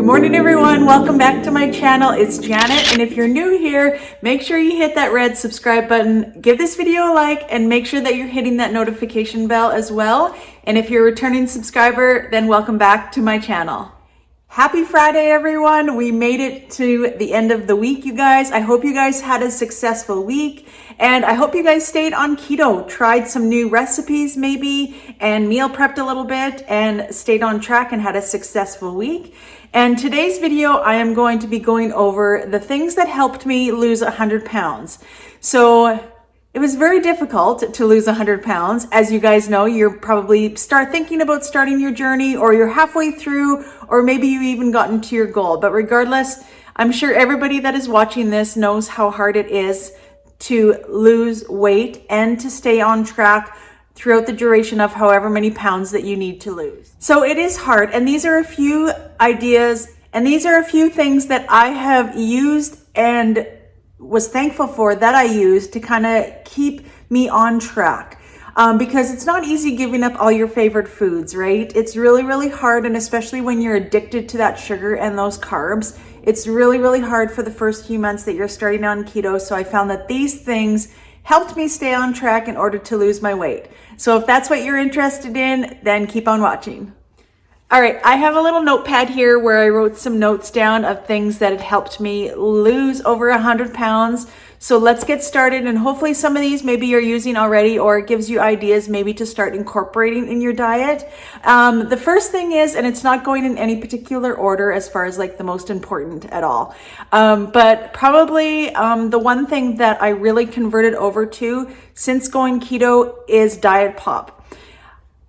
Good morning, everyone. Welcome back to my channel. It's Janet, and if you're new here, make sure you hit that red subscribe button, give this video a like, and make sure that you're hitting that notification bell as well. And if you're a returning subscriber, then welcome back to my channel. Happy Friday, everyone. We made it to the end of the week, you guys. I hope you guys had a successful week, and I hope you guys stayed on keto, tried some new recipes maybe, and meal prepped a little bit, and stayed on track and had a successful week. And today's video, I am going to be going over the things that helped me lose 100 pounds. So it was very difficult to lose 100 pounds. As you guys know, you're probably thinking about starting your journey, or you're halfway through, or maybe you even gotten to your goal. But regardless, I'm sure everybody that is watching this knows how hard it is to lose weight and to stay on track throughout the duration of however many pounds that you need to lose. So it is hard, and these are a few ideas, and these are a few things that I have used and was thankful for that I used to kind of keep me on track. Because it's not easy giving up all your favorite foods, right? It's really, really hard, and especially when you're addicted to that sugar and those carbs, it's really, really hard for the first few months that you're starting on keto. So I found that these things helped me stay on track in order to lose my weight. So if that's what you're interested in, then keep on watching. All right, I have a little notepad here where I wrote some notes down of things that had helped me lose over 100 pounds. So let's get started, and hopefully some of these maybe you're using already, or it gives you ideas maybe to start incorporating in your diet. The first thing is, and it's not going in any particular order as far as like the most important at all, but probably the one thing that I really converted over to since going keto is diet pop.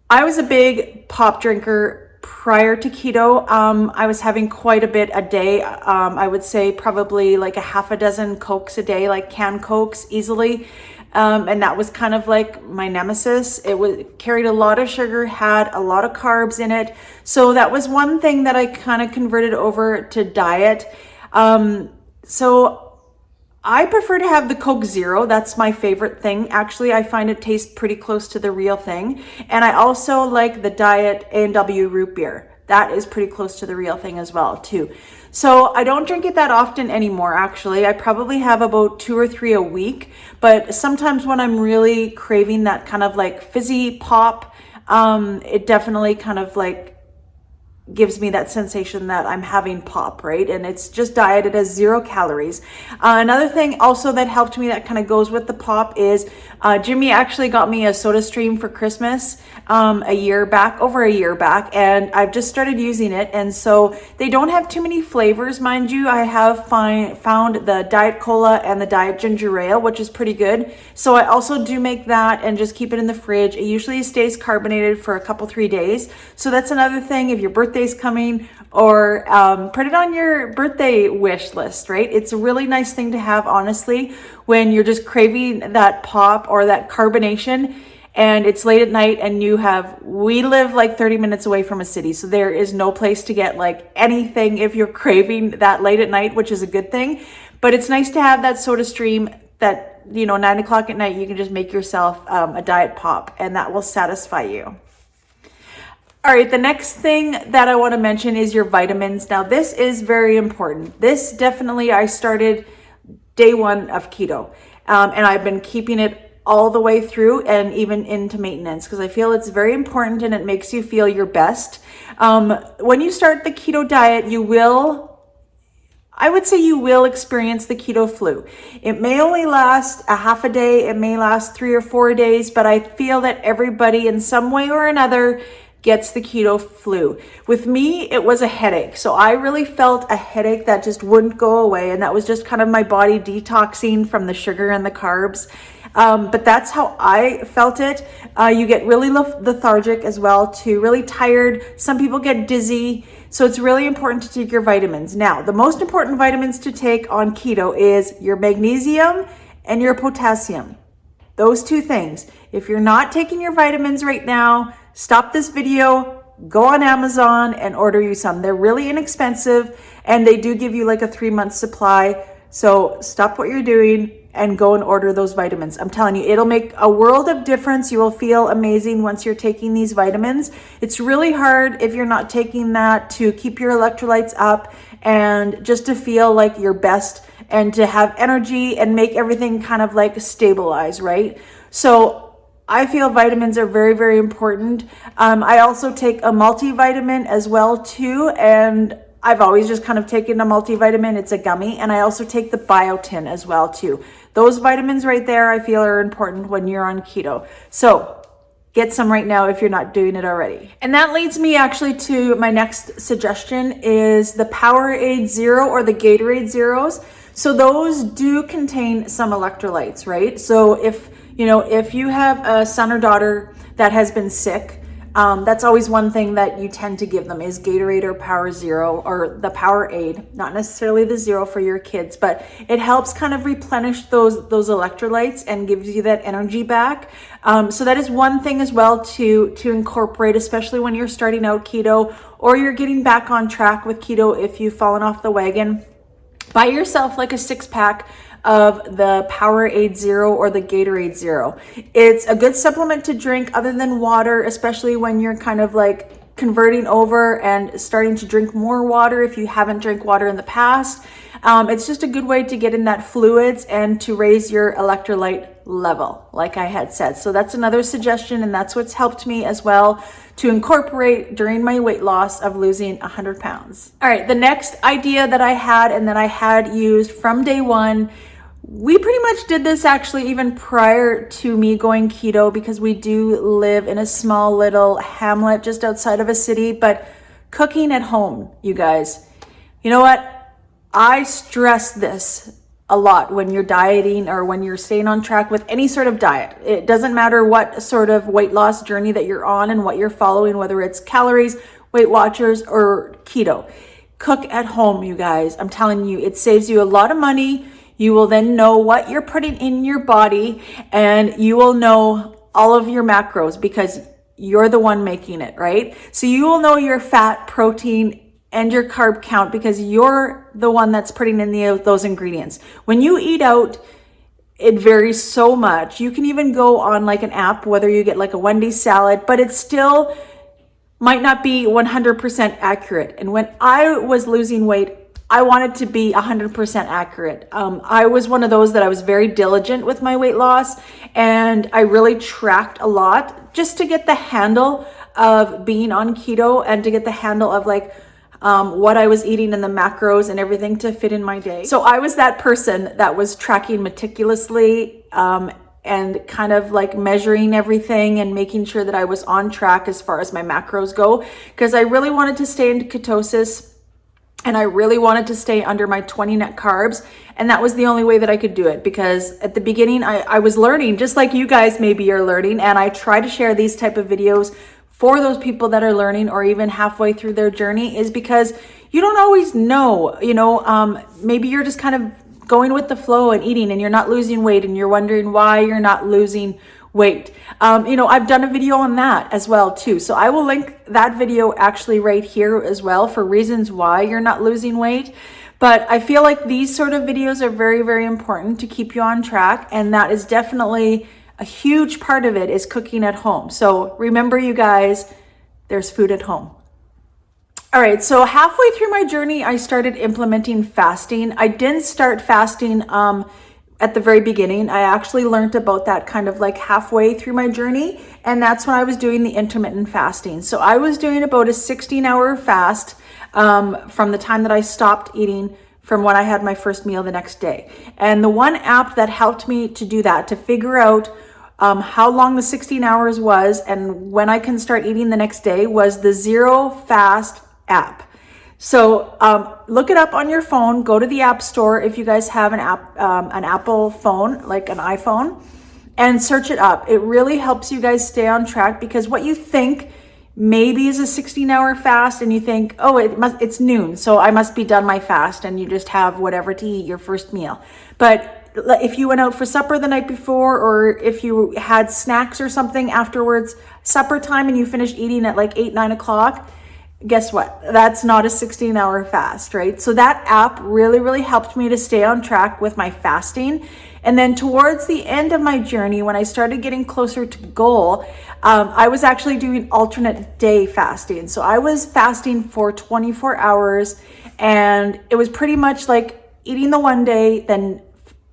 I was a big pop drinker prior to keto. I was having quite a bit a day. I would say probably like a half a dozen Cokes a day, like canned Cokes easily. And that was kind of like my nemesis. It carried a lot of sugar, had a lot of carbs in it. So that was one thing that I kind of converted over to diet. So I prefer to have the Coke Zero. That's my favorite thing. Actually, I find it tastes pretty close to the real thing. And I also like the Diet A&W root beer. That is pretty close to the real thing as well, too. So I don't drink it that often anymore, actually. I probably have about 2 or 3 a week. But sometimes when I'm really craving that kind of like fizzy pop, it definitely kind of like gives me that sensation that I'm having pop, right? And it's just diet. It has 0 calories. Another thing also that helped me that kind of goes with the pop is Jimmy actually got me a Soda Stream for Christmas over a year back, and I've just started using it. And so they don't have too many flavors, mind you. I have found the Diet Cola and the Diet Ginger Ale, which is pretty good. So I also do make that and just keep it in the fridge. It usually stays carbonated for a couple, 3 days. So that's another thing. If your birthday's coming, or put it on your birthday wish list, right? It's a really nice thing to have, honestly, when you're just craving that pop or that carbonation, and it's late at night, and we live like 30 minutes away from a city, so there is no place to get like anything if you're craving that late at night, which is a good thing. But it's nice to have that Soda Stream that, 9 o'clock at night, you can just make yourself a diet pop, and that will satisfy you. All right, the next thing that I want to mention is your vitamins. Now, this is very important. This definitely, I started day 1 of keto, and I've been keeping it all the way through and even into maintenance, because I feel it's very important and it makes you feel your best. When you start the keto diet, I would say you will experience the keto flu. It may only last a half a day. It may last 3 or 4 days, but I feel that everybody in some way or another gets the keto flu. With me, it was a headache. So I really felt a headache that just wouldn't go away. And that was just kind of my body detoxing from the sugar and the carbs. But that's how I felt it. You get really lethargic as well, too, really tired. Some people get dizzy. So it's really important to take your vitamins. Now, the most important vitamins to take on keto is your magnesium and your potassium. Those 2 things. If you're not taking your vitamins right now, stop this video, go on Amazon and order you some. They're really inexpensive, and they do give you like a 3-month supply. So stop what you're doing and go and order those vitamins. I'm telling you, it'll make a world of difference. You will feel amazing once you're taking these vitamins. It's really hard if you're not taking that to keep your electrolytes up and just to feel like your best and to have energy and make everything kind of like stabilize, right? So I feel vitamins are very, very important. I also take a multivitamin as well too, and I've always just kind of taken a multivitamin. It's a gummy, and I also take the biotin as well too. Those vitamins right there I feel are important when you're on keto. So get some right now if you're not doing it already. And that leads me actually to my next suggestion is the Powerade Zero or the Gatorade Zeros. So those do contain some electrolytes, right? So if you have a son or daughter that has been sick, that's always one thing that you tend to give them is Gatorade or Power Zero or the Powerade, not necessarily the Zero for your kids, but it helps kind of replenish those electrolytes and gives you that energy back. So that is one thing as well to incorporate, especially when you're starting out keto or you're getting back on track with keto if you've fallen off the wagon. Buy yourself like a 6-pack of the Powerade Zero or the Gatorade Zero. It's a good supplement to drink other than water, especially when you're kind of like converting over and starting to drink more water if you haven't drank water in the past. It's just a good way to get in that fluids and to raise your electrolyte level, like I had said. So that's another suggestion, and that's what's helped me as well to incorporate during my weight loss of losing 100 pounds. All right, the next idea that I had and that I had used from day one, we pretty much did this actually even prior to me going keto because we do live in a small little hamlet just outside of a city, but cooking at home, you guys. You know what? I stress this a lot when you're dieting or when you're staying on track with any sort of diet. It doesn't matter what sort of weight loss journey that you're on and what you're following, whether it's calories, Weight Watchers, or keto. Cook at home, you guys. I'm telling you, it saves you a lot of money. You will then know what you're putting in your body, and you will know all of your macros because you're the one making it, right? So you will know your fat, protein, and your carb count because you're the one that's putting in those ingredients. When you eat out, it varies so much. You can even go on like an app, whether you get like a Wendy's salad, but it still might not be 100% accurate. And when I was losing weight, I wanted to be 100% accurate. I was one of those that I was very diligent with my weight loss, and I really tracked a lot just to get the handle of being on keto and to get the handle of like what I was eating and the macros and everything to fit in my day. So I was that person that was tracking meticulously and kind of like measuring everything and making sure that I was on track as far as my macros go, because I really wanted to stay in ketosis and I really wanted to stay under my 20 net carbs. And that was the only way that I could do it, because at the beginning I was learning, just like you guys maybe are learning, and I try to share these type of videos for those people that are learning or even halfway through their journey, is because you don't always know, maybe you're just kind of going with the flow and eating and you're not losing weight and you're wondering why you're not losing weight. I've done a video on that as well too. So I will link that video actually right here as well for reasons why you're not losing weight. But I feel like these sort of videos are very, very important to keep you on track. And that is definitely a huge part of it, is cooking at home. So remember, you guys, there's food at home. All right, so halfway through my journey, I started implementing fasting. I didn't start fasting at the very beginning. I actually learned about that kind of like halfway through my journey, and that's when I was doing the intermittent fasting. So I was doing about a 16-hour fast from the time that I stopped eating from when I had my first meal the next day. And the one app that helped me to do that, to figure out how long the 16 hours was and when I can start eating the next day, was the Zero Fast app. So look it up on your phone. Go to the App Store if you guys have an Apple phone, like an iPhone, and search it up. It really helps you guys stay on track, because what you think maybe is a 16-hour fast, and you think, oh, it's noon, so I must be done my fast, and you just have whatever to eat, your first meal. But if you went out for supper the night before, or if you had snacks or something afterwards, supper time, and you finished eating at like 8, 9 o'clock, Guess what? That's not a 16-hour fast, right? So that app really, really helped me to stay on track with my fasting. And then towards the end of my journey, when I started getting closer to goal, I was actually doing alternate day fasting. So I was fasting for 24 hours, and it was pretty much like eating the one day, then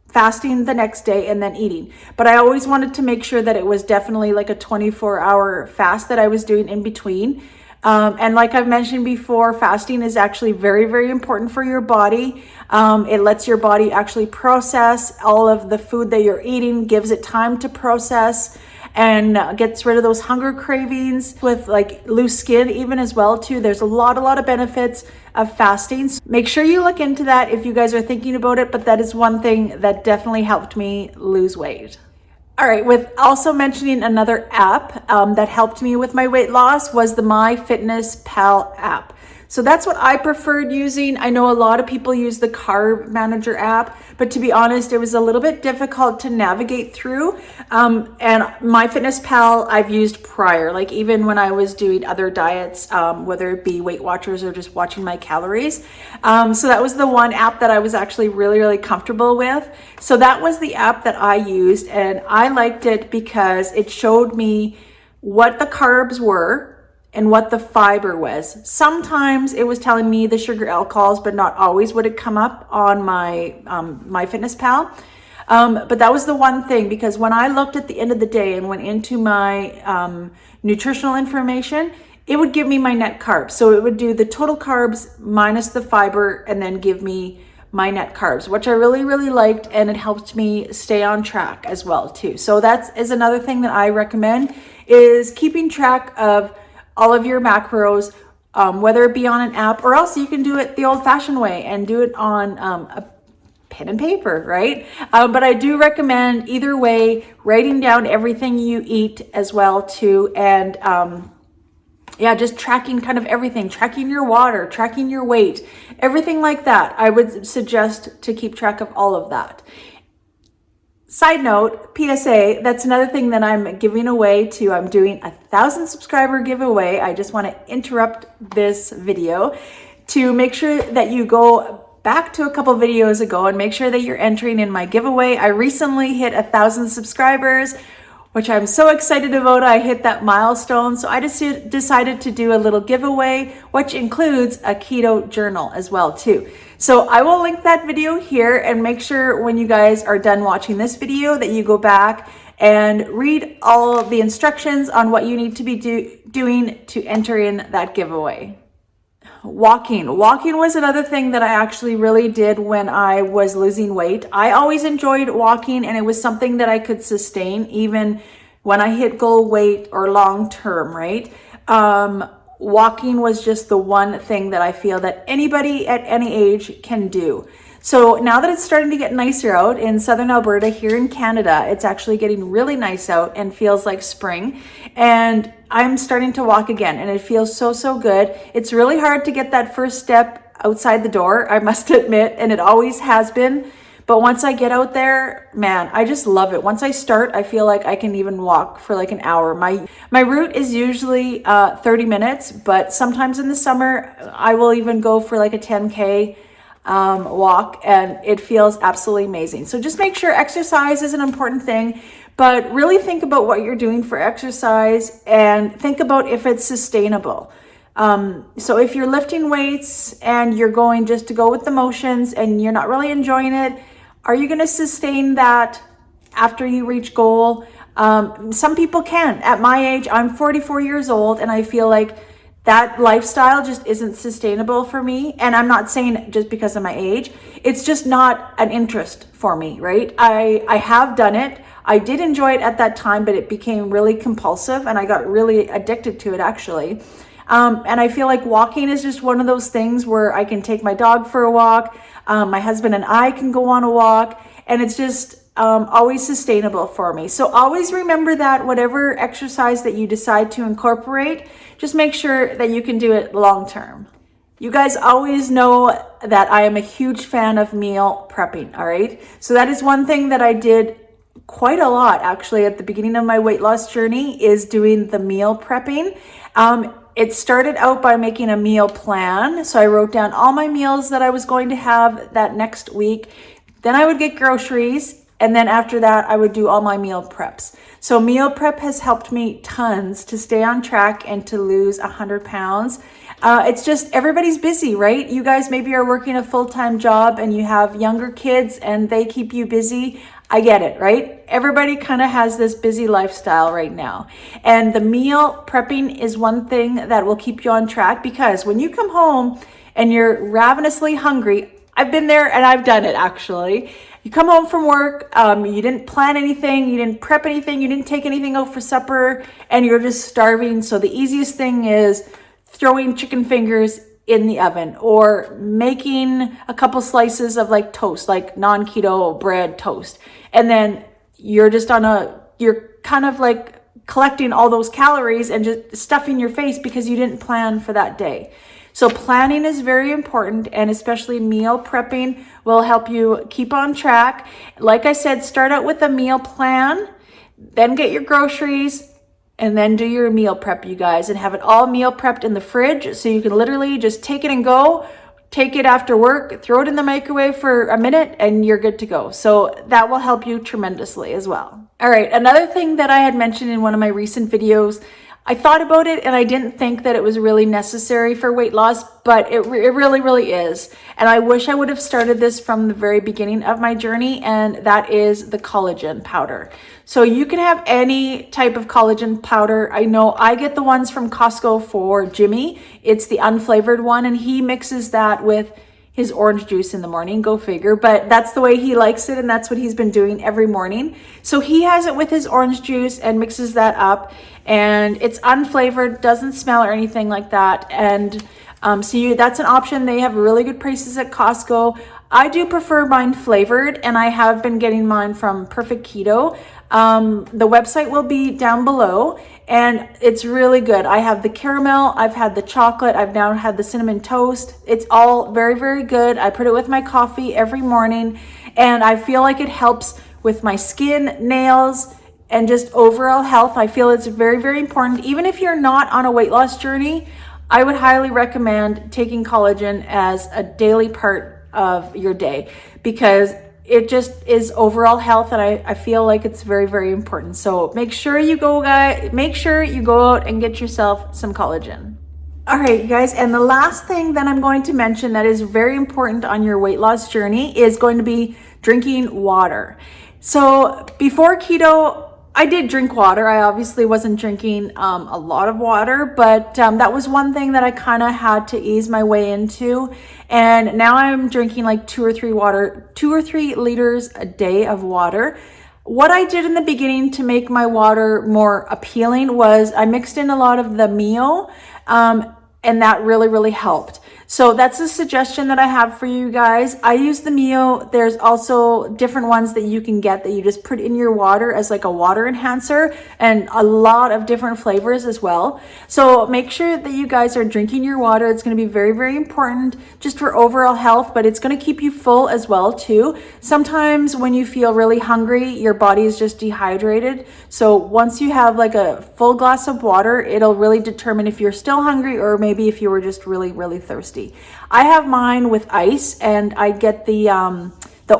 fasting the next day, and then eating. But I always wanted to make sure that it was definitely like a 24-hour fast that I was doing in between. And like I've mentioned before, fasting is actually very, very important for your body. It lets your body actually process all of the food that you're eating, gives it time to process, and gets rid of those hunger cravings with like loose skin even as well too. There's a lot of benefits of fasting. So make sure you look into that if you guys are thinking about it, but that is one thing that definitely helped me lose weight. All right, with also mentioning another app that helped me with my weight loss was the MyFitnessPal app. So that's what I preferred using. I know a lot of people use the Carb Manager app, but to be honest, it was a little bit difficult to navigate through. And MyFitnessPal I've used prior, like even when I was doing other diets, whether it be Weight Watchers or just watching my calories. So that was the one app that I was actually really, really comfortable with. So that was the app that I used, and I liked it because it showed me what the carbs were and what the fiber was. Sometimes it was telling me the sugar alcohols, but not always would it come up on my MyFitnessPal. But that was the one thing, because when I looked at the end of the day and went into my nutritional information, it would give me my net carbs. So it would do the total carbs minus the fiber and then give me my net carbs, which I really, really liked, and it helped me stay on track as well too. So that is another thing that I recommend, is keeping track of all of your macros, whether it be on an app, or else you can do it the old-fashioned way and do it on a pen and paper, right? But I do recommend either way, writing down everything you eat as well too, and yeah, just tracking kind of everything, tracking your water, tracking your weight, everything like that. I would suggest to keep track of all of that. Side note, PSA, that's another thing that I'm giving away too. I'm doing a 1,000 subscriber giveaway. I just want to interrupt this video to make sure that you go back to a couple videos ago and make sure that you're entering in my giveaway. I recently hit 1,000 subscribers, which I'm so excited about. I hit that milestone. So I just decided to do a little giveaway, which includes a keto journal as well too. So I will link that video here, and make sure when you guys are done watching this video that you go back and read all of the instructions on what you need to be doing to enter in that giveaway. Walking was another thing that I actually really did when I was losing weight. I always enjoyed walking, and it was something that I could sustain even when I hit goal weight or long term, right? Walking was just the one thing that I feel that anybody at any age can do. So now that it's starting to get nicer out in southern Alberta, here in Canada, it's actually getting really nice out and feels like spring. And I'm starting to walk again, and it feels so, so good. It's really hard to get that first step outside the door, I must admit, and it always has been. But once I get out there, man, I just love it. Once I start, I feel like I can even walk for like an hour. My route is usually 30 minutes, but sometimes in the summer, I will even go for like a 10K walk, and it feels absolutely amazing. So just make sure exercise is an important thing, but really think about what you're doing for exercise and think about if it's sustainable. So if you're lifting weights and you're going just to go with the motions and you're not really enjoying it, are you going to sustain that after you reach goal? Some people can. At my age, I'm 44 years old, and I feel like that lifestyle just isn't sustainable for me. And I'm not saying just because of my age, it's just not an interest for me, right? I have done it. I did enjoy it at that time, but it became really compulsive, and I got really addicted to it actually. And I feel like walking is just one of those things where I can take my dog for a walk. My husband and I can go on a walk, and it's just always sustainable for me. So always remember that whatever exercise that you decide to incorporate, just make sure that you can do it long term. You guys always know that I am a huge fan of meal prepping, all right? So that is one thing that I did quite a lot actually at the beginning of my weight loss journey, is doing the meal prepping. it started out by making a meal plan. So I wrote down all my meals that I was going to have that next week. Then I would get groceries. And then after that, I would do all my meal preps. So meal prep has helped me tons to stay on track and to lose 100 pounds. It's just everybody's busy, right? You guys maybe are working a full-time job and you have younger kids and they keep you busy. I get it, right? Everybody kind of has this busy lifestyle right now. And the meal prepping is one thing that will keep you on track, because when you come home and you're ravenously hungry, I've been there and I've done it actually. You come home from work, you didn't plan anything, you didn't prep anything, you didn't take anything out for supper, and you're just starving. So the easiest thing is throwing chicken fingers in the oven, or making a couple slices of like toast, like non-keto bread toast. And then you're just you're kind of like collecting all those calories and just stuffing your face because you didn't plan for that day. So planning is very important, and especially meal prepping will help you keep on track. Like I said, start out with a meal plan, then get your groceries, and then do your meal prep, you guys, and have it all meal prepped in the fridge so you can literally just take it and go. Take it after work, throw it in the microwave for a minute, and you're good to go. So that will help you tremendously as well. All right, another thing that I had mentioned in one of my recent videos, I thought about it and I didn't think that it was really necessary for weight loss, but it really, really is. And I wish I would have started this from the very beginning of my journey, and that is the collagen powder. So you can have any type of collagen powder. I know I get the ones from Costco for Jimmy. It's the unflavored one, and he mixes that with his orange juice in the morning, go figure, but that's the way he likes it, and that's what he's been doing every morning. So he has it with his orange juice and mixes that up, and it's unflavored, doesn't smell or anything like that. And that's an option. They have really good prices at Costco. I do prefer mine flavored, and I have been getting mine from Perfect Keto. The website will be down below, and it's really good. I have the caramel, I've had the chocolate, I've now had the cinnamon toast. It's all very, very good. I put it with my coffee every morning, and I feel like it helps with my skin, nails, and just overall health. I feel it's very, very important. Even if you're not on a weight loss journey, I would highly recommend taking collagen as a daily part of your day, because it just is overall health, and I feel like it's very, very important. So make sure you go out and get yourself some collagen. All right, you guys, and the last thing that I'm going to mention that is very important on your weight loss journey is going to be drinking water. So before keto, I did drink water. I obviously wasn't drinking a lot of water, but that was one thing that I kind of had to ease my way into. And now I'm drinking like 2 or 3 liters a day of water. What I did in the beginning to make my water more appealing was I mixed in a lot of the Mio, and that really, really helped. So that's a suggestion that I have for you guys. I use the Mio. There's also different ones that you can get that you just put in your water as like a water enhancer, and a lot of different flavors as well. So make sure that you guys are drinking your water. It's going to be very, very important just for overall health, but it's going to keep you full as well too. Sometimes when you feel really hungry, your body is just dehydrated. So once you have like a full glass of water, it'll really determine if you're still hungry or maybe if you were just really, really thirsty. I have mine with ice, and I get the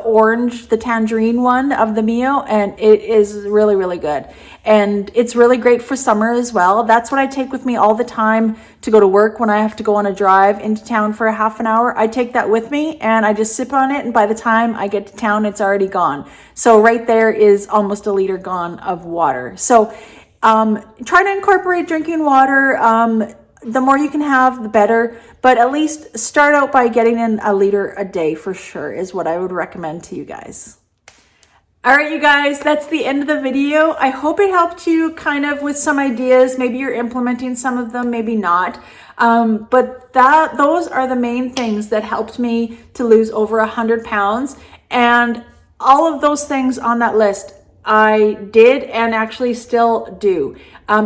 orange, the tangerine one of the Mio, and it is really, really good. And it's really great for summer as well. That's what I take with me all the time to go to work when I have to go on a drive into town for a half an hour. I take that with me and I just sip on it, and by the time I get to town, it's already gone. So right there is almost a liter gone of water. So try to incorporate drinking water. The more you can have, the better, but at least start out by getting in a liter a day for sure is what I would recommend to you guys. All right, you guys, that's the end of the video. I hope it helped you kind of with some ideas. Maybe you're implementing some of them, maybe not. But those are the main things that helped me to lose over 100 pounds. And all of those things on that list, I did and actually still do.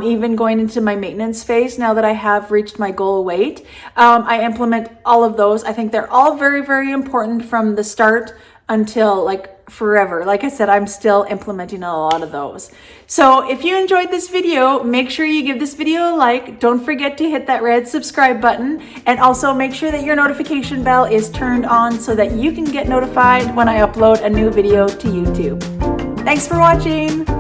Even going into my maintenance phase, now that I have reached my goal weight, I implement all of those. I think they're all very, very important from the start until like forever. Like I said, I'm still implementing a lot of those. So if you enjoyed this video, make sure you give this video a like. Don't forget to hit that red subscribe button, and also make sure that your notification bell is turned on so that you can get notified when I upload a new video to YouTube. Thanks for watching.